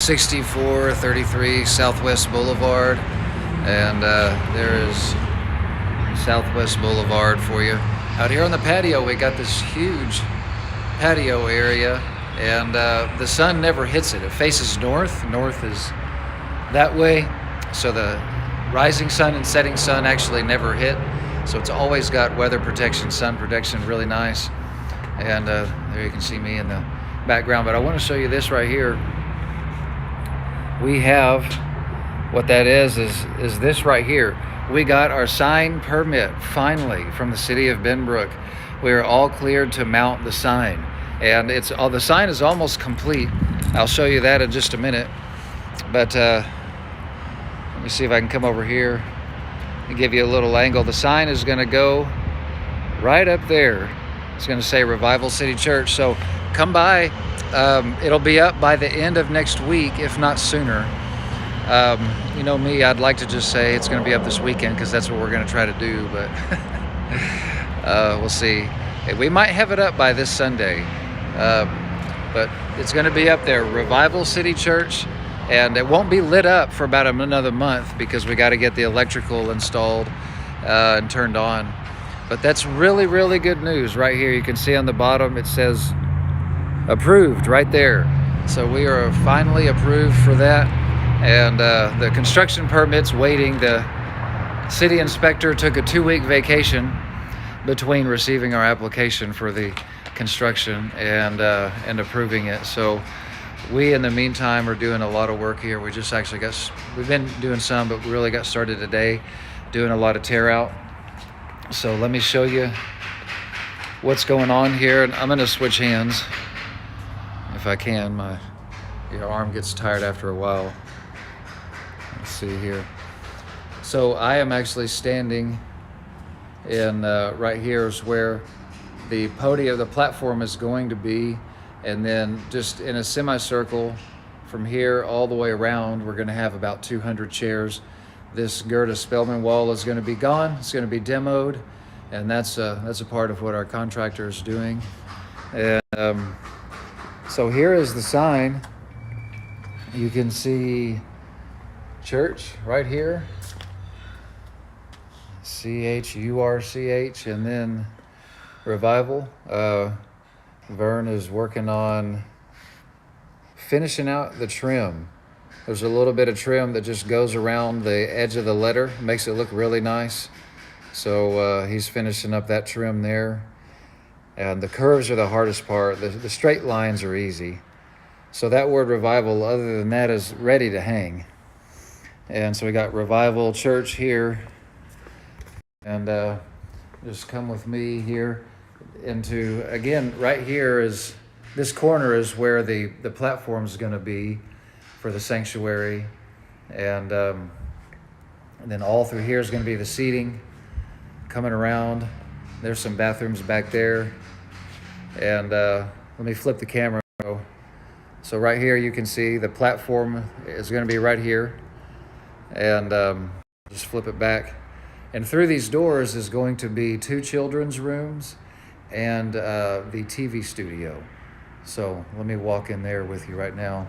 6433 Southwest Boulevard, and there is Southwest Boulevard for you. Out here on the patio, we got this huge patio area, and the sun never hits it. It faces north. North is that way, so the rising sun and setting sun actually never hit. So it's always got weather protection, sun protection, really nice. And there you can see me in the background. But I want to show you this right here. We have, what that is this right here. We got our sign permit finally from the city of Benbrook. We are all cleared to mount the sign, and the sign is almost complete. I'll show you that in just a minute. But let me see if I can come over here and give you a little angle. The sign is going to go right up there. It's going to say Revival City Church. So come by. It'll be up by the end of next week, if not sooner. You know me, I'd like to just say it's going to be up this weekend because that's what we're going to try to do, but we'll see. We might have it up by this Sunday, but it's going to be up there, Revival City Church, and it won't be lit up for about another month because we got to get the electrical installed and turned on. But that's really, really good news right here. You can see on the bottom it says approved right there. So we are finally approved for that. And the construction permit's waiting. The city inspector took a 2-week vacation between receiving our application for the construction and approving it. So we, in the meantime, are doing a lot of work here. We just actually we've been doing some, but we really got started today doing a lot of tear out. So let me show you what's going on here. And I'm going to switch hands if I can. My arm gets tired after a while. Let's see here. So I am actually standing in right here is where the podium, the platform is going to be, and then just in a semicircle from here all the way around, we're going to have about 200 chairs. This Gerda Spellman wall is going to be gone. It's going to be demoed, and that's a part of what our contractor is doing. And so here is the sign. You can see church right here, CHURCH, and then Revival. Vern is working on finishing out the trim. There's a little bit of trim that just goes around the edge of the letter, makes it look really nice. So he's finishing up that trim there. And the curves are the hardest part. The straight lines are easy. So that word Revival, other than that, is ready to hang. And so we got Revival Church here. And just come with me here into, again, right here is, this corner is where the platform is going to be for the sanctuary. And then all through here is going to be the seating coming around. There's some bathrooms back there. And let me flip the camera. So right here you can see the platform is going to be right here. And just flip it back. And through these doors is going to be 2 children's rooms and the TV studio. So let me walk in there with you right now.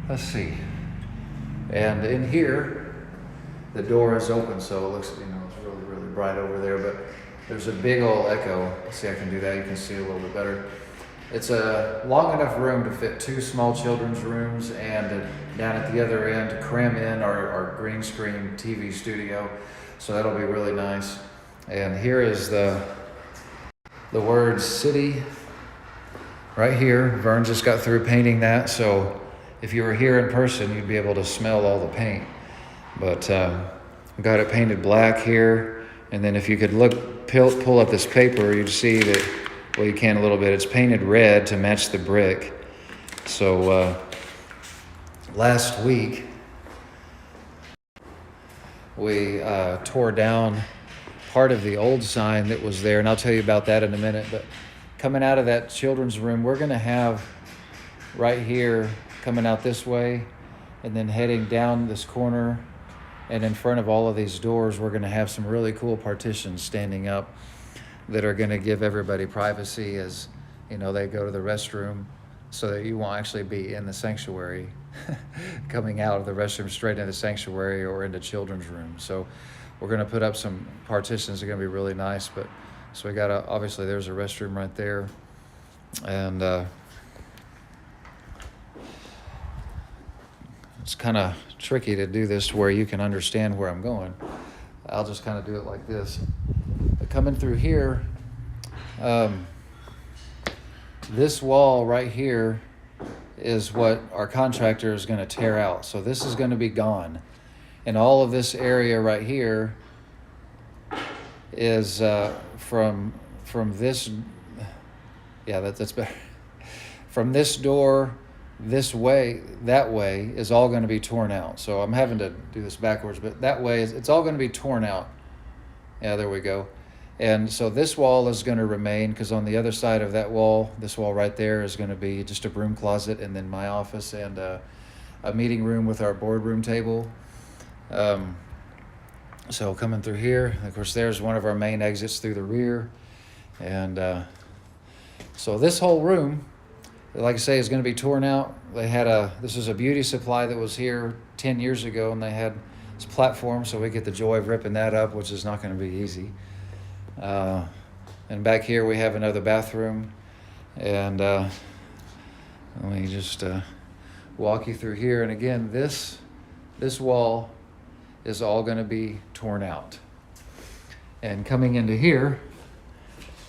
Let's see. And in here, the door is open, so it looks, it's really, really bright over there, but there's a big old echo. Let's see if I can do that. You can see a little bit better. It's a long enough room to fit 2 small children's rooms, and down at the other end to cram in our green screen TV studio. So that'll be really nice. And here is the word city right here. Vern just got through painting that, so if you were here in person, you'd be able to smell all the paint. But got it painted black here, and then if you could pull up this paper, you'd see that, well, you can a little bit, it's painted red to match the brick. So last week we tore down part of the old sign that was there, and I'll tell you about that in a minute. But coming out of that children's room, we're going to have right here coming out this way, and then heading down this corner, and in front of all of these doors, we're going to have some really cool partitions standing up that are going to give everybody privacy as they go to the restroom. so that you won't actually be in the sanctuary coming out of the restroom straight into the sanctuary or into children's room. So we're going to put up some partitions. They're going to be really nice. But so we got obviously there's a restroom right there, and it's kind of tricky to do this where you can understand where I'm going. I'll just kind of do it like this. But coming through here, this wall right here is what our contractor is going to tear out. So this is going to be gone. And all of this area right here is from this, yeah, that's better. From this door, this way, that way is all going to be torn out. So I'm having to do this backwards, but that way, it's all going to be torn out. Yeah, there we go. And so this wall is going to remain, because on the other side of that wall, this wall right there is going to be just a broom closet, and then my office and a meeting room with our boardroom table. So coming through here, of course, there's one of our main exits through the rear. And so this whole room, like I say, is going to be torn out. They had this is a beauty supply that was here 10 years ago, and they had this platform, so we get the joy of ripping that up, which is not going to be easy. And back here we have another bathroom, and let me just walk you through here. And again, this wall is all going to be torn out. And coming into here,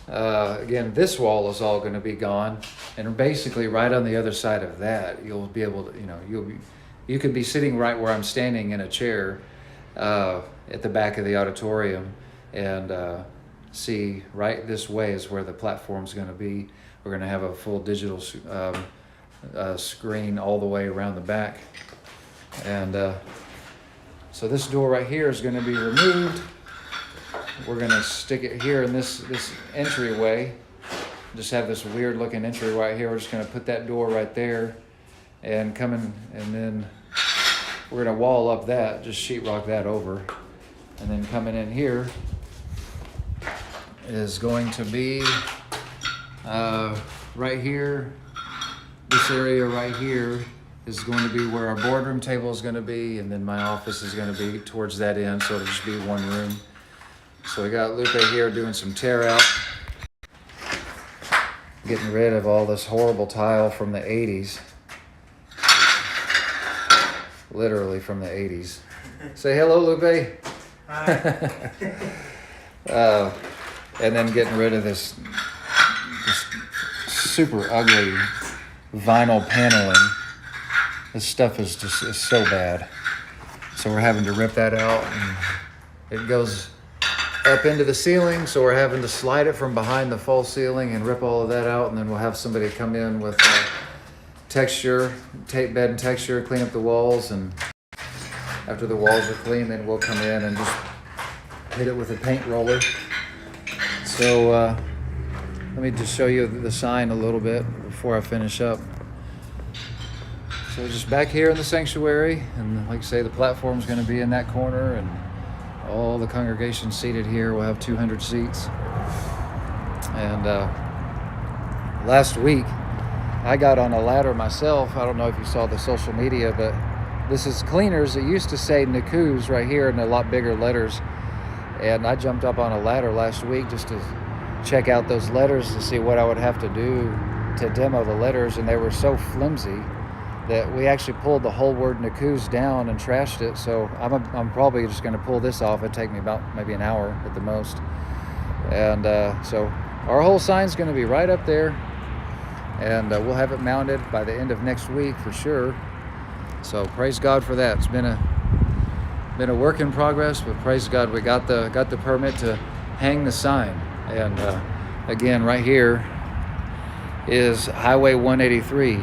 again, this wall is all going to be gone, and basically right on the other side of that, you'll be able to, you could be sitting right where I'm standing in a chair at the back of the auditorium, and see right this way is where the platform's going to be. We're going to have a full digital screen all the way around the back. And so this door right here is going to be removed. We're going to stick it here in this entryway. Just have this weird looking entry right here. We're just going to put that door right there and come in, and then we're going to wall up that, just sheetrock that over. And then coming in here is going to be right here. This area right here is going to be where our boardroom table is going to be, and then my office is going to be towards that end, so it'll just be one room. So we got Lupe here doing some tear out, getting rid of all this horrible tile from the 80s. Literally from the 80s. Say hello, Lupe. Hi. And then getting rid of this super ugly vinyl paneling. This stuff is so bad. So we're having to rip that out, and it goes up into the ceiling, so we're having to slide it from behind the false ceiling and rip all of that out, and then we'll have somebody come in with texture, tape bed and texture, clean up the walls, and after the walls are clean, then we'll come in and just hit it with a paint roller. So let me just show you the sign a little bit before I finish up. So just back here in the sanctuary, and like I say, the platform's going to be in that corner, and all the congregation seated here. We'll have 200 seats. And last week, I got on a ladder myself. I don't know if you saw the social media, but this is Cleaners. It used to say Naku's right here in a lot bigger letters. And I jumped up on a ladder last week just to check out those letters to see what I would have to do to demo the letters. And they were so flimsy that we actually pulled the whole word Naku's down and trashed it. So I'm probably just going to pull this off. It'd take me about maybe an hour at the most. And so our whole sign's going to be right up there. And we'll have it mounted by the end of next week for sure. So praise God for that. It's been a work in progress, but praise God we got the permit to hang the sign. And again, right here is Highway 183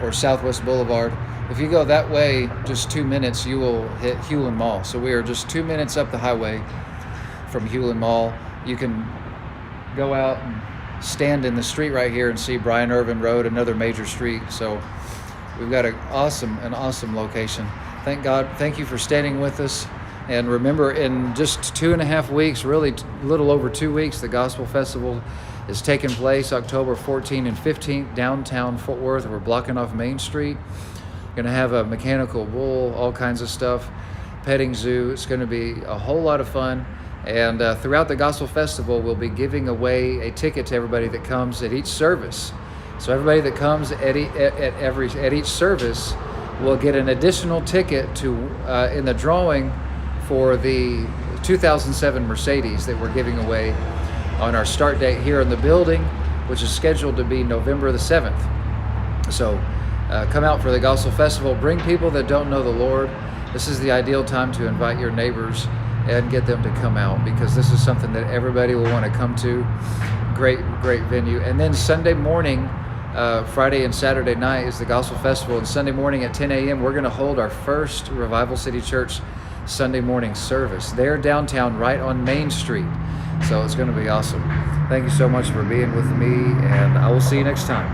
or Southwest Boulevard. If you go that way just 2 minutes, you will hit Hewlin Mall. So we are just 2 minutes up the highway from Hewlin Mall. You can go out and stand in the street right here and see Bryan Irvin Road, another major street. So we've got an awesome location. Thank God. Thank you for standing with us. And remember, in just 2.5 weeks, really a little over 2 weeks, the Gospel Festival is taking place October 14th and 15th, downtown Fort Worth. We're blocking off Main Street. Going to have a mechanical bull, all kinds of stuff, petting zoo. It's going to be a whole lot of fun. And throughout the Gospel Festival, we'll be giving away a ticket to everybody that comes at each service. So everybody that comes at each service will get an additional ticket to in the drawing for the 2007 Mercedes that we're giving away on our start date here in the building, which is scheduled to be November the 7th. So come out for the Gospel Festival. Bring people that don't know the Lord. This is the ideal time to invite your neighbors and get them to come out, because this is something that everybody will want to come to. Great venue. And then Sunday morning, Friday and Saturday night is the Gospel Festival, and Sunday morning at 10 a.m. we're going to hold our first Revival City Church Sunday morning service there downtown right on Main Street. So it's going to be awesome. Thank you so much for being with me, and I will see you next time.